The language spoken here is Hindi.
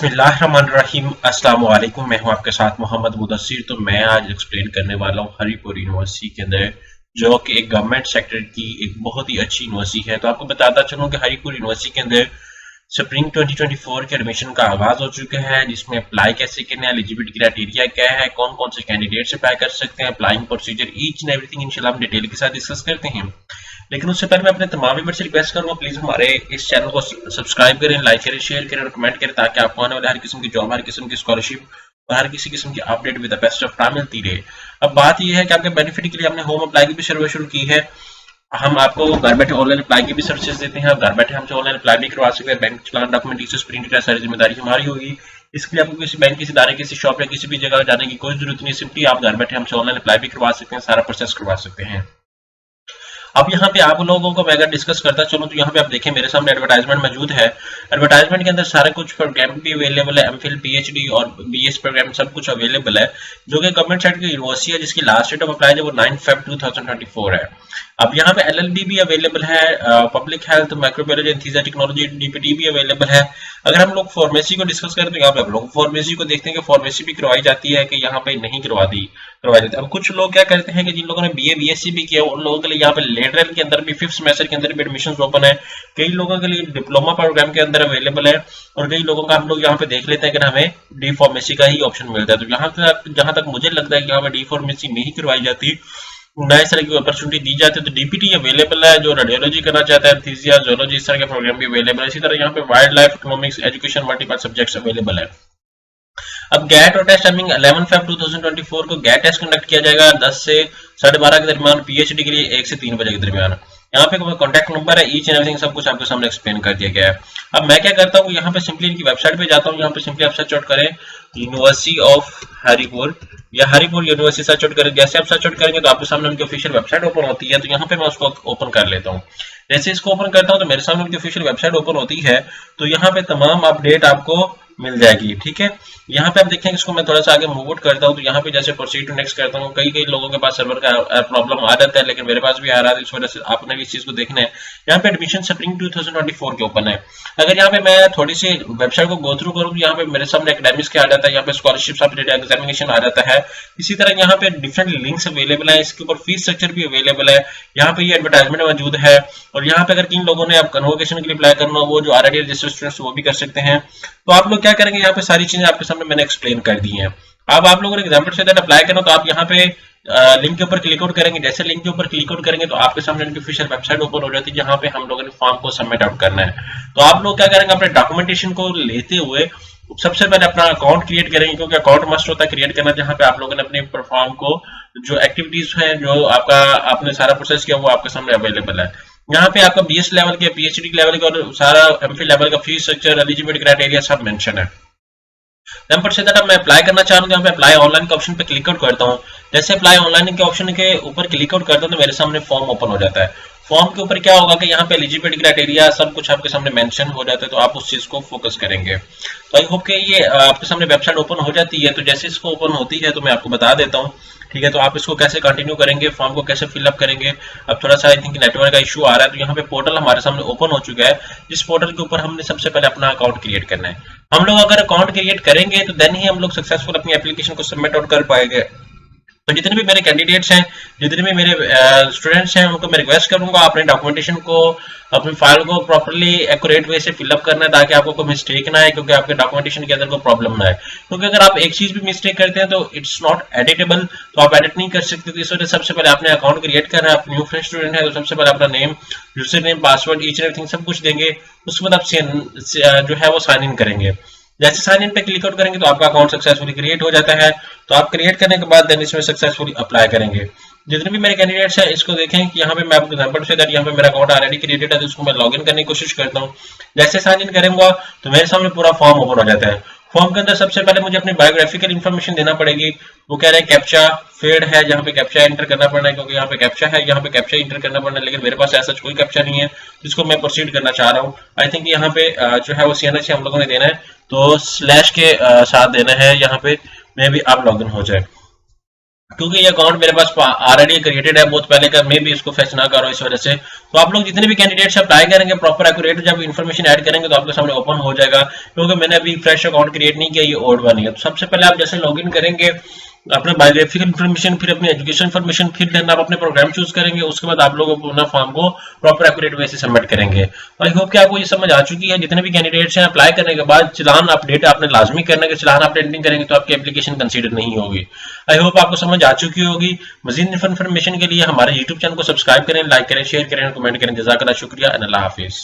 बिस्मिल्लाहिर्रहमानिर्रहीम। अस्सलाम वालेकुम। मैं हूं आपके साथ मोहम्मद मुदस्सिर। तो मैं आज एक्सप्लेन करने वाला हूं हरीपुर यूनिवर्सिटी के अंदर, जो कि एक गवर्नमेंट सेक्टर की एक बहुत ही अच्छी यूनिवर्सिटी है। तो आपको बताता चलूं कि हरीपुर यूनिवर्सिटी के अंदर स्प्रिंग 2024 के एडमिशन का आगाज हो चुका है, जिसमें अप्लाई कैसे करना है, एलिजिबिलिटी क्राइटेरिया क्या है, कौन कौन से कैंडिडेट्स अप्लाई कर सकते हैं, applying procedure, each and everything इंशाल्लाह हम डिटेल के साथ डिस्कस करते हैं। लेकिन उससे पहले मैं अपने तमाम व्यूअर्स से रिक्वेस्ट करूंगा, प्लीज हमारे इस चैनल को सब्सक्राइब करें, लाइक करें, शेयर करें और कमेंट करें, ताकि आपको आने वाले हर किस्म की जॉब, हर किस्म की स्कॉलरशिप और हर किसी किस्म की update with the best of time मिलती रहे। अब बात यह है कि आपके बेनिफिट के लिए हमने होम अप्लाई की भी सर्विस शुरू की है। हम आपको घर बैठे ऑनलाइन अप्लाई की भी सर्विसेज देते हैं। आप घर बैठे हमसे ऑनलाइन अप्लाई भी करवा सकते हैं। बैंक चलान, डॉक्यूमेंटेशन, प्रिंट सारी जिम्मेदारी हमारी होगी। इसके लिए आपको किसी बैंक, किसी इदारे, किसी शॉप या किसी भी जगह जाने की कोई जरूरत नहीं। सिंपली आप घर बैठे हमसे ऑनलाइन अप्लाई भी करवा सकते हैं, सारा प्रोसेस करवा सकते हैं। अब यहाँ पे आप लोगों को मैं अगर डिस्कस करता चलूँ तो यहाँ पे आप देखें मेरे सामने एडवर्टाइजमेंट मौजूद है। एडवर्टाइजमेंट के अंदर सारा कुछ प्रोग्राम भी अवेलेबल है, एमफिल, पीएचडी और बीएस प्रोग्राम सब कुछ अवेलेबल है, जो कि गवर्नमेंट साइड की यूनिवर्सिटी है, जिसकी लास्ट डेट ऑफ अप्लाई है वो 9 फेब 2024 है। अब यहाँ पे एलएलबी भी अवेलेबल है, public health, microbiology, anaesthesia technology, DPT भी अवेलेबल है। अगर हम लोग फार्मेसी को डिस्कस करें तो यहाँ पे हम लोग फार्मेसी को देखते हैं कि फार्मेसी भी करवाई जाती है कि यहाँ पे नहीं करवाई जाती है। अब कुछ लोग क्या करते हैं कि जिन लोगों ने बीए बीएससी भी किया उन लोगों के लिए यहाँ पे लेटरल के अंदर भी 5th सेमेस्टर के अंदर भी एडमिशन ओपन है। कई लोगों के लिए डिप्लोमा प्रोग्राम के अंदर अवेलेबल है और कई लोगों का हम लोग यहाँ पे देख लेते हैं कि हमें डी फार्मेसी का ही ऑप्शन मिलता है। तो यहाँ तक जहां तक मुझे लगता है कि यहाँ पे डी फार्मेसी नहीं करवाई जाती, नए तरह की अपॉर्चुनिटी दी जाती है। तो डीपीटी अवेलेबल है, जो रेडियोलॉजी करना चाहता है, एंथीसिया, जूलॉजी, इस तरह के प्रोग्राम भी अवेलेबल है। इसी तरह यहाँ पे wild life, economics, education, multiple subjects available है। अब गैट और टेस्ट टाइमिंग 11 फेब 2024 को गैट टेस्ट कंडक्ट किया जाएगा 10 से 12:30 के दरमियान, पीएचडी के लिए 1 से 3 बजे के दरमियान। यहाँ पे कॉन्टैक्ट नंबर है, ईच एंड एवरीथिंग सब कुछ आपके सामने एक्सप्लेन कर दिया गया है। अब मैं क्या करता हूँ, यहाँ पे सिंपली इनकी वेबसाइट पे जाता हूँ। यहाँ पे सिंपली आप सर्च आउट करें यूनिवर्सिटी ऑफ हरिपुर या हरिपुर यूनिवर्सिटी सर्च आउट करें। जैसे आप सर्च आउट करेंगे तो आपके सामने उनकी ऑफिशियल वेबसाइट ओपन होती है। तो यहाँ पे मैं उसको ओपन कर लेता हूँ। जैसे इसको ओपन करता हूँ तो मेरे सामने उनकी ऑफिशियल वेबसाइट ओपन होती है। तो यहाँ पे तमाम अपडेट आपको मिल जाएगी। ठीक है, यहाँ पे आप देखेंगे, इसको मैं थोड़ा सा आगे मूव आउट करता हूँ। तो यहाँ पे जैसे प्रोसीड टू नेक्स्ट करता हूँ, कई लोगों के पास सर्वर का प्रॉब्लम आ जाता है, लेकिन मेरे पास भी आ रहा है, इस वजह से आपने भी इस चीज को देखना है। यहाँ पे एडमिशन स्प्रिंग 2024 के ओपन है। अगर यहाँ पे मैं थोड़ी सी वेबसाइट को गो थ्रू करूँ तो यहाँ पे मेरे सामने एकेडमिक्स के आ जाता है, यहाँ पे स्कॉलरशिप अपडेट, एग्जामिनेशन आ जाता है। इसी तरह यहाँ पे डिफरेंट लिंक्स अवेलेबल है, इसके ऊपर फीस स्ट्रक्चर भी अवेलेबल है। यहाँ पे ये एडवर्टाइजमेंट मौजूद है। और यहाँ पे अगर किन लोगों ने आप कन्वोकेशन के लिए अप्लाई करना हो, वो जो ऑलरेडी रजिस्टर्ड स्टूडेंट्स वो भी कर सकते हैं। तो आप लोग क्या करेंगे, यहाँ पे सारी चीजें आपके सामने मैंने एक्सप्लेन कर दी हैं। अब आप लोगों ने एग्जाम्पल से अप्लाई करना तो आप यहाँ पे लिंक के ऊपर क्लिक आउट करेंगे। जैसे लिंक के ऊपर क्लिक आउट करेंगे तो आपके सामने उनकी ऑफिशियल वेबसाइट ओपन हो जाती है, जहाँ पे हम लोगों ने फॉर्म को सबमिट आउट करना है। तो आप लोग क्या करेंगे, अपने डॉक्यूमेंटेशन को लेते हुए सबसे पहले अपना अकाउंट क्रिएट करेंगे, क्योंकि अकाउंट मस्ट होता है क्रिएट करना, जहाँ पे आप लोगों ने अपने फॉर्म को जो एक्टिविटीज है, जो आपका आपने सारा प्रोसेस किया, वो आपके सामने अवेलेबल है। यहाँ पे आपका बीएस लेवल के, पीएचडी लेवल का और सारा एमफिल लेवल का फीस स्ट्रक्चर, एलिजिबिलिटी क्राइटेरिया सब मेंशन है। पर से मैं अप्लाई करना चाह रहा हूँ, यहाँ पे अप्लाई ऑनलाइन के ऑप्शन पे क्लिक आउट करता हूँ। जैसे अप्लाई ऑनलाइन के ऑप्शन के ऊपर क्लिक आउट करता हूँ तो मेरे सामने फॉर्म ओपन हो जाता है। फॉर्म के ऊपर क्या होगा कि यहाँ पे एलिजिबिलिटी क्राइटेरिया सब कुछ आपके सामने मेंशन हो जाता है, तो आप उस चीज को फोकस करेंगे। तो आई होप कि ये आपके सामने वेबसाइट ओपन हो जाती है। तो जैसे इसको ओपन होती है तो मैं आपको बता देता हूँ। ठीक है, तो आप इसको कैसे कंटिन्यू करेंगे, फॉर्म को कैसे फिलअप करेंगे। अब थोड़ा सा आई थिंक नेटवर्क का इशू आ रहा है, तो यहाँ पे पोर्टल हमारे सामने ओपन हो चुका है, जिस पोर्टल के ऊपर हमने सबसे पहले अपना अकाउंट क्रिएट करना है। हम लोग अगर अकाउंट क्रिएट करेंगे तो देन ही हम लोग सक्सेसफुल अपनी एप्लीकेशन को सबमिट आउट कर पाएंगे। तो जितने भी मेरे कैंडिडेट्स हैं, जितने भी मेरे स्टूडेंट्स हैं, उनको मैं रिक्वेस्ट करूंगा अपने डॉक्यूमेंटेशन को, अपनी फाइल को प्रॉपर्ली एक्यूरेट वे से फिलअप करना है, ताकि आपको कोई मिस्टेक ना आए, क्योंकि आपके डॉक्यूमेंटेशन के अंदर कोई प्रॉब्लम ना आए। क्योंकि अगर आप एक चीज भी मिस्टेक करते हैं तो इट्स नॉट एडिटेबल, तो आप एडिट नहीं कर सकते। तो इस वजह से सबसे पहले आपने अकाउंट क्रिएट करना है। आप न्यू फ्रेश स्टूडेंट है तो सबसे पहले अपना name, user name, password, each and everything सब कुछ देंगे। उसके बाद आप जो है वो साइन इन करेंगे। जैसे साइन इन पे क्लिक आउट करेंगे तो आपका अकाउंट सक्सेसफुली क्रिएट हो जाता है। तो आप क्रिएट करने के बाद देन इसमें सक्सेसफुली अप्लाई करेंगे। जितने भी मेरे कैंडिडेट्स हैं इसको देखें कि यहाँ पे मैं आपको एग्जांपल से यहाँ पे मेरा अकाउंट ऑलरेडी क्रिएटेड है, तो इसको मैं लॉगिन करने की कोशिश करता हूँ। जैसे साइन इन करूंगा तो मेरे सामने पूरा फॉर्म ओपन हो जाता है। फॉर्म के अंदर सबसे पहले मुझे अपनी बायोग्राफिकल इन्फॉर्मेशन देना पड़ेगी। वो कह रहे हैं कैप्चा फील्ड है, जहाँ पे कैप्चा एंटर करना पड़ना है, क्योंकि यहाँ पे कैप्चा है, यहाँ पे कैप्चा एंटर करना पड़ना है। लेकिन मेरे पास ऐसा कोई कैप्चा नहीं है जिसको मैं प्रोसीड करना चाह रहा हूँ। आई थिंक यहाँ पे जो है वो CNH हम लोगों ने देना है, तो स्लैश के साथ देना है। यहाँ पे मे भी आप लॉगिन हो जाए। क्योंकि ये अकाउंट मेरे पास ऑलरेडी क्रिएटेड है बहुत पहले का, मैं भी इसको फेच ना करूँ इस वजह से। तो आप लोग जितने भी कैंडिडेट्स अप्लाई करेंगे प्रॉपर एक्यूरेट जब इन्फॉर्मेशन ऐड करेंगे तो आपके सामने ओपन हो जाएगा, क्योंकि मैंने अभी फ्रेश अकाउंट क्रिएट नहीं किया, ये ओल्ड वन है। तो सबसे पहले आप जैसे लॉगिन करेंगे अपने बायोग्राफिकल इन्फॉर्मेशन, फिर अपनी एजुकेशन इन्फॉर्मेशन, फिर देन आप अपने प्रोग्राम चूज करेंगे, उसके बाद आप लोग अपना फॉर्म को प्रॉपर एक्यूरेट वे से सबमिट करेंगे। तो आई होप कि आपको ये समझ आ चुकी है। जितने भी कैंडिडेट्स हैं अप्लाई करने के बाद चलान अपडेट आपने लाजमी करना है, चलान अपडेट नहीं करेंगे तो आपकी एप्लीकेशन कंसीडर नहीं होगी। आई होप आपको समझ आ चुकी होगी। मजीद इन्फॉर्मेशन के लिए हमारे यूट्यूब चैनल को सब्सक्राइब करें, लाइक करें, शेयर करें, कमेंट करें। जज़ाकल्लाह, शुक्रिया, अल्लाह हाफिज़।